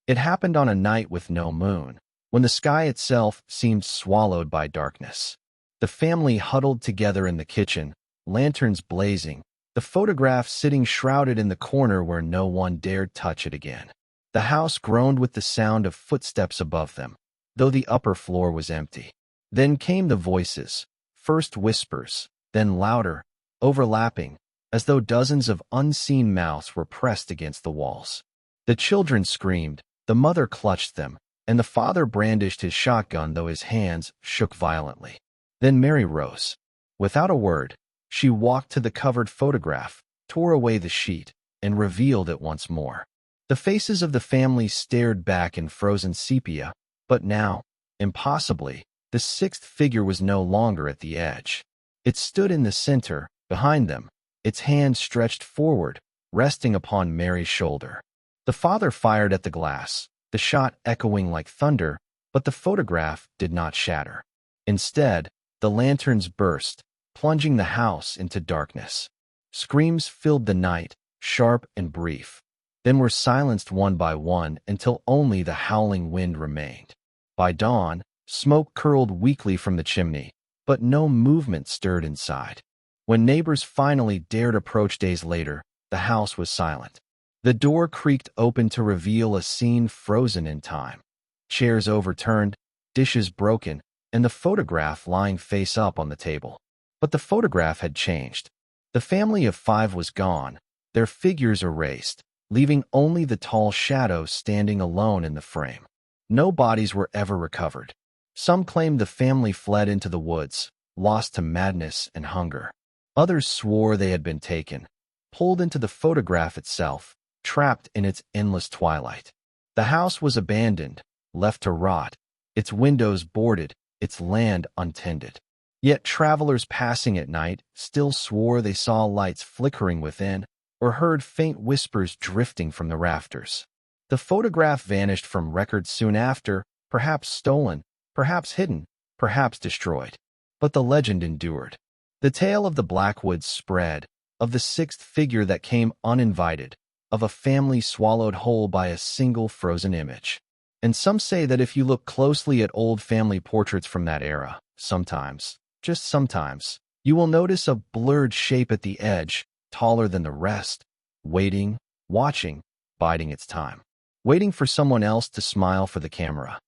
It happened on a night with no moon, when the sky itself seemed swallowed by darkness. The family huddled together in the kitchen, lanterns blazing, the photograph sitting shrouded in the corner where no one dared touch it again. The house groaned with the sound of footsteps above them, though the upper floor was empty. Then came the voices, first whispers, then louder, overlapping, as though dozens of unseen mouths were pressed against the walls. The children screamed, the mother clutched them, and the father brandished his shotgun though his hands shook violently. Then Mary rose. Without a word, she walked to the covered photograph, tore away the sheet, and revealed it once more. The faces of the family stared back in frozen sepia, but now, impossibly, the sixth figure was no longer at the edge. It stood in the center, behind them, its hand stretched forward, resting upon Mary's shoulder. The father fired at the glass, the shot echoing like thunder, but the photograph did not shatter. Instead, the lanterns burst, plunging the house into darkness. Screams filled the night, sharp and brief, then were silenced one by one until only the howling wind remained. By dawn, smoke curled weakly from the chimney, but no movement stirred inside. When neighbors finally dared approach days later, the house was silent. The door creaked open to reveal a scene frozen in time. Chairs overturned, dishes broken, and the photograph lying face up on the table. But the photograph had changed. The family of 5 was gone, their figures erased, leaving only the tall shadow standing alone in the frame. No bodies were ever recovered. Some claimed the family fled into the woods, lost to madness and hunger. Others swore they had been taken, pulled into the photograph itself, trapped in its endless twilight. The house was abandoned, left to rot, its windows boarded, its land untended. Yet travelers passing at night still swore they saw lights flickering within or heard faint whispers drifting from the rafters. The photograph vanished from records soon after, perhaps stolen, perhaps hidden, perhaps destroyed. But the legend endured. The tale of the Blackwoods spread, of the 6th figure that came uninvited, of a family swallowed whole by a single frozen image. And some say that if you look closely at old family portraits from that era, sometimes, just sometimes, you will notice a blurred shape at the edge, taller than the rest, waiting, watching, biding its time, waiting for someone else to smile for the camera.